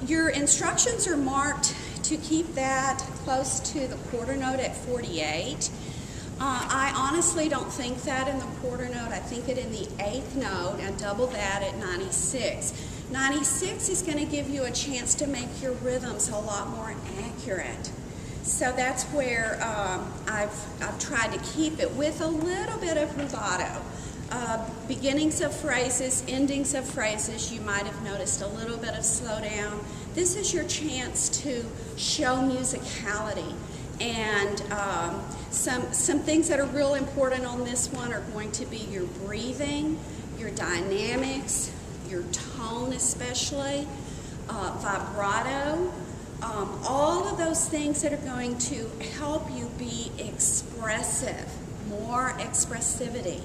Your instructions are marked to keep that close to the quarter note at 48. I honestly don't think that in the quarter note. I think it in the 8th note and double that at 96. 96 is going to give you a chance to make your rhythms a lot more accurate. So that's where I've tried to keep it with a little bit of rubato. Beginnings of phrases, endings of phrases, you might have noticed a little bit of slowdown. This is your chance to show musicality. And some things that are real important on this one are going to be your breathing, your dynamics, your tone especially, vibrato, all of those things that are going to help you be expressive, more expressivity.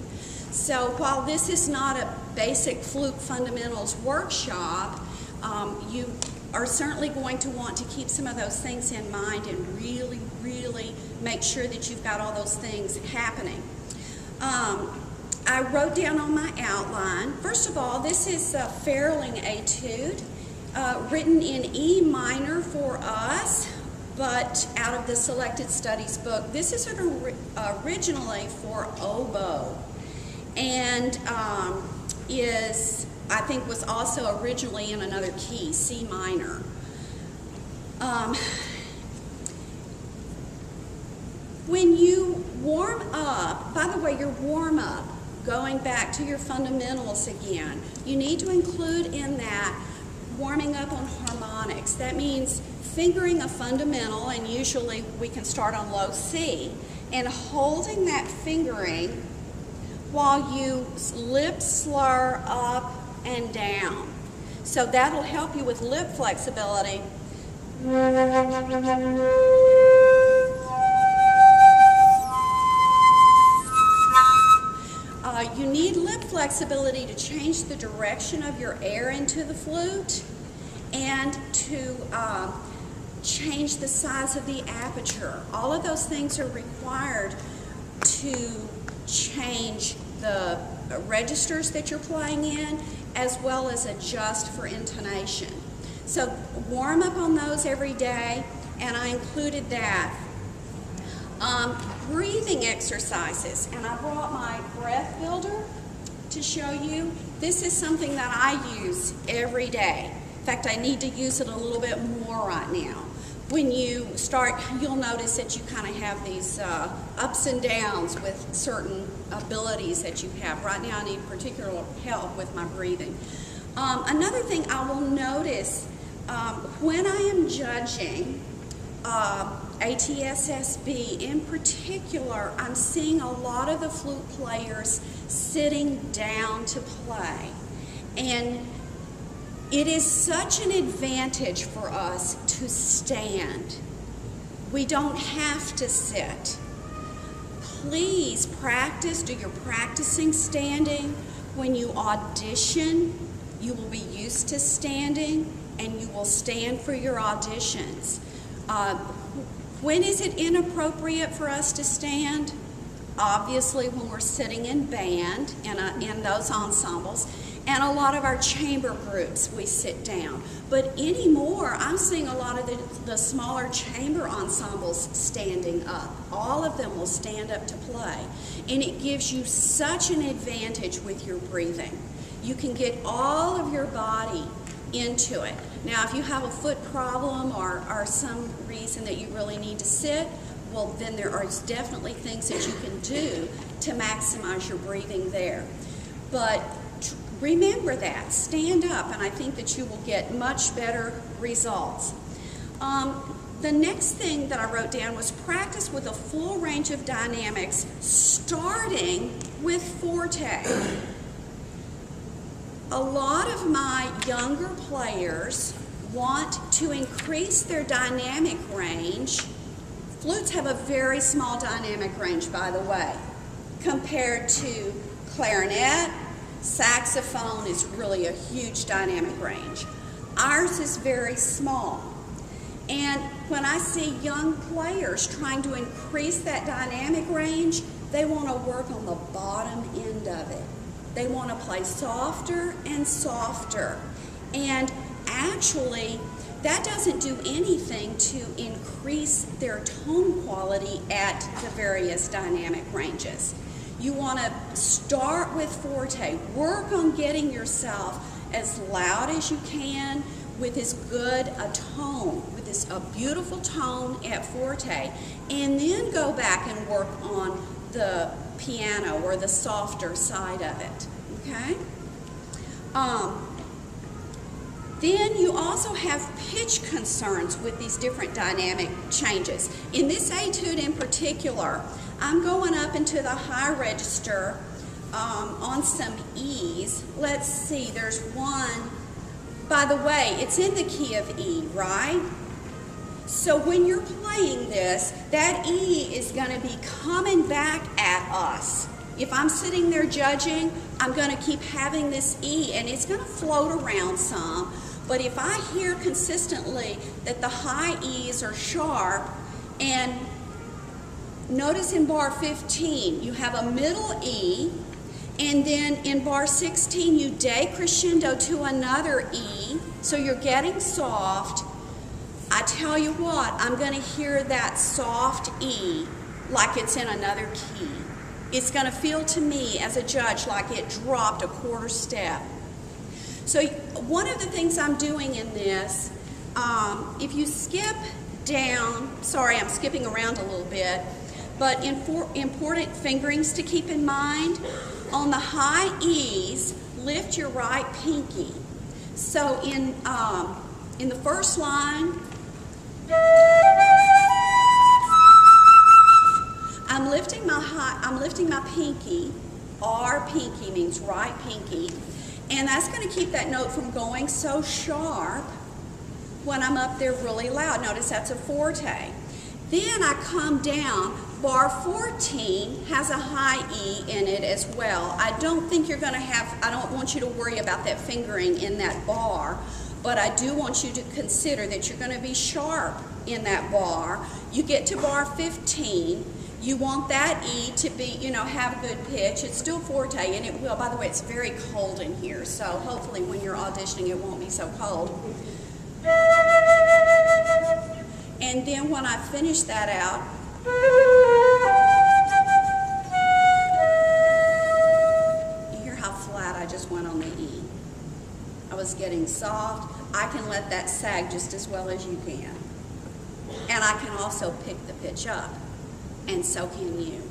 So while this is not a basic flute fundamentals workshop, you are certainly going to want to keep some of those things in mind and really, really make sure that you've got all those things happening. I wrote down on my outline, first of all, this is a Farrelling etude, written in E minor for us, but out of the Selected Studies book. This is originally for oboe, and I think was also originally in another key, C minor. When you warm up, by the way, your warm up, going back to your fundamentals again, you need to include in that warming up on harmonics. That means fingering a fundamental, and usually we can start on low C, and holding that fingering while you lip slur up and down. So that'll help you with lip flexibility. You need lip flexibility to change the direction of your air into the flute and to change the size of the aperture. All of those things are required to change the registers that you're playing in, as well as adjust for intonation. So warm up on those every day, and I included that. Breathing exercises, and I brought my breath builder to show you. This is something that I use every day. In fact, I need to use it a little bit more right now. When you start, you'll notice that you kind of have these ups and downs with certain abilities that you have. Right now I need particular help with my breathing. Another thing I will notice when I am judging ATSSB in particular, I'm seeing a lot of the flute players sitting down to play. And it is such an advantage for us to stand. We don't have to sit. Please practice, do your practicing standing. When you audition, you will be used to standing, and you will stand for your auditions. When is it inappropriate for us to stand? Obviously when we're sitting in band, in those ensembles, and a lot of our chamber groups, we sit down. But anymore, I'm seeing a lot of the smaller chamber ensembles standing up. All of them will stand up to play. And it gives you such an advantage with your breathing. You can get all of your body into it. Now, if you have a foot problem or some reason that you really need to sit, well, then there are definitely things that you can do to maximize your breathing there. But remember that, stand up, and I think that you will get much better results. The next thing that I wrote down was practice with a full range of dynamics, starting with forte. A lot of my younger players want to increase their dynamic range. Flutes have a very small dynamic range, by the way, compared to clarinet. Saxophone is really a huge dynamic range. Ours is very small. And when I see young players trying to increase that dynamic range, they want to work on the bottom end of it. They want to play softer and softer. And actually, that doesn't do anything to increase their tone quality at the various dynamic ranges. You want to start with forte. Work on getting yourself as loud as you can with as good a tone, with a beautiful tone at forte, and then go back and work on the piano or the softer side of it, okay? Then you also have pitch concerns with these different dynamic changes. In this etude in particular, I'm going up into the high register on some E's. Let's see, there's one. By the way, it's in the key of E, right? So when you're playing this, that E is going to be coming back at us. If I'm sitting there judging, I'm going to keep having this E, and it's going to float around some. But if I hear consistently that the high E's are sharp, and notice in bar 15, you have a middle E, and then in bar 16, you decrescendo to another E, so you're getting soft. I tell you what, I'm going to hear that soft E like it's in another key. It's going to feel to me as a judge like it dropped a quarter step. So one of the things I'm doing in this, if you skip down, sorry, I'm skipping around a little bit, but important fingerings to keep in mind. On the high E's, lift your right pinky. So in the first line, I'm lifting my pinky. R pinky means right pinky, and that's going to keep that note from going so sharp when I'm up there really loud. Notice that's a forte. Then I come down. Bar 14 has a high E in it as well. I don't want you to worry about that fingering in that bar, but I do want you to consider that you're going to be sharp in that bar. You get to bar 15, you want that E to be, have a good pitch. It's still forte, and it will. By the way, it's very cold in here, so hopefully when you're auditioning it won't be so cold. And then when I finish that out, you hear how flat I just went on the E. I was getting soft. I can let that sag just as well as you can. And I can also pick the pitch up, and so can you.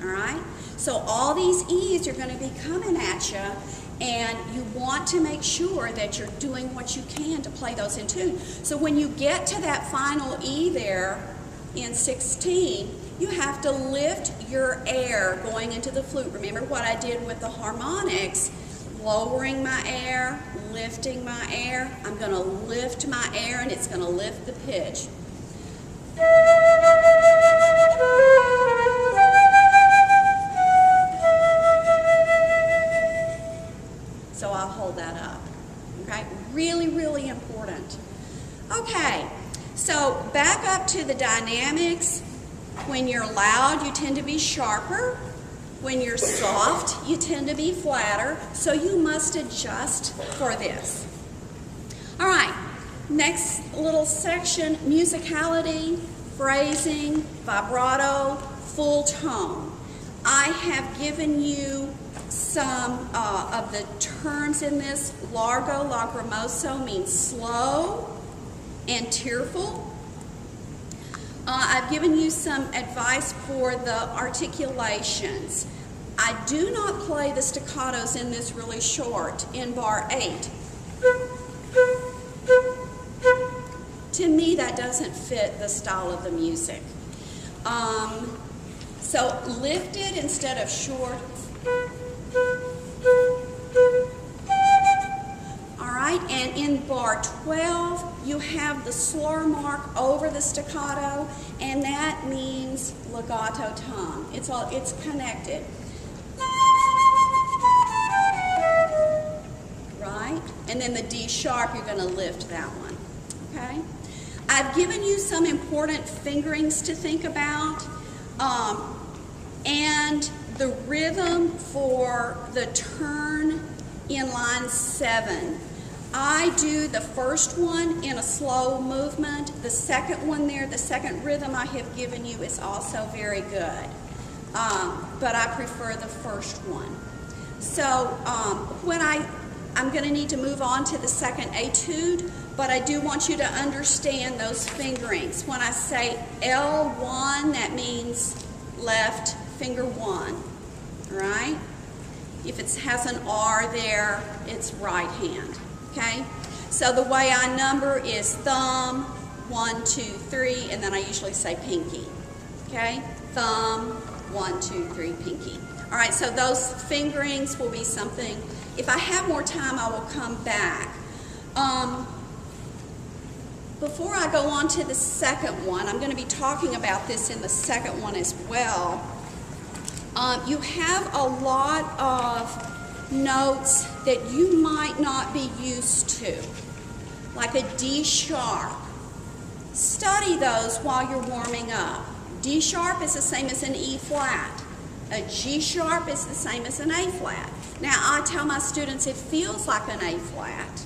All right? So all these E's are going to be coming at you, and you want to make sure that you're doing what you can to play those in tune. So when you get to that final E there in 16, you have to lift your air going into the flute. Remember what I did with the harmonics, lowering my air, lifting my air. I'm going to lift my air, and it's going to lift the pitch. So I'll hold that up, okay? Really, really important. Okay, so back up to the dynamics. When you're loud, you tend to be sharper. When you're soft, you tend to be flatter. So you must adjust for this. All right, next little section, musicality, phrasing, vibrato, full tone. I have given you some of the terms in this. Largo, lacrimoso means slow and tearful. I've given you some advice for the articulations. I do not play the staccatos in this really short, in bar 8. To me, that doesn't fit the style of the music. So lifted instead of short. All right, and in bar 12, you have the slur mark over the staccato, and that means legato tongue. It's connected. Right? And then the D sharp, you're going to lift that one. Okay? I've given you some important fingerings to think about, and the rhythm for the turn in line 7. I do the first one in a slow movement. The second one there, the second rhythm I have given you is also very good. But I prefer the first one. So when I'm going to need to move on to the second etude, but I do want you to understand those fingerings. When I say L1, that means left finger 1, right? If it has an R there, it's right hand, okay? So the way I number is thumb, 1, 2, 3, and then I usually say pinky, okay? Thumb, 1, 2, 3, pinky. All right, so those fingerings will be something. If I have more time, I will come back. Before I go on to the second one, I'm going to be talking about this in the second one as well. You have a lot of notes that you might not be used to, like a D sharp. Study those while you're warming up. D sharp is the same as an E flat. A G sharp is the same as an A flat. Now, I tell my students it feels like an A flat.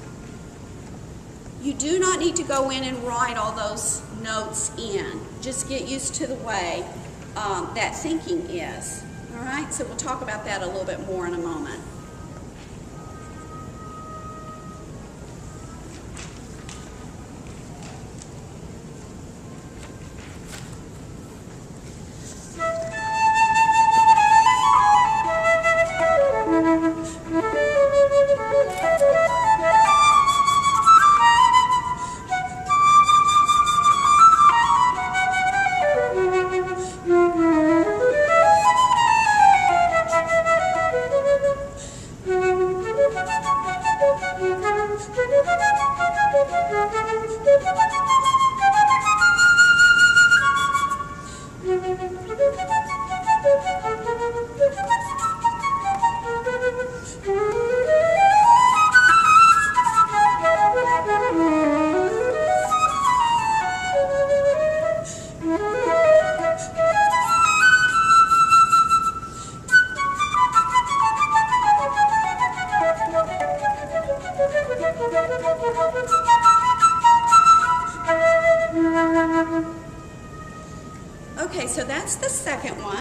You do not need to go in and write all those notes in. Just get used to the way that thinking is. All right, so we'll talk about that a little bit more in a moment. Okay, so that's the second one.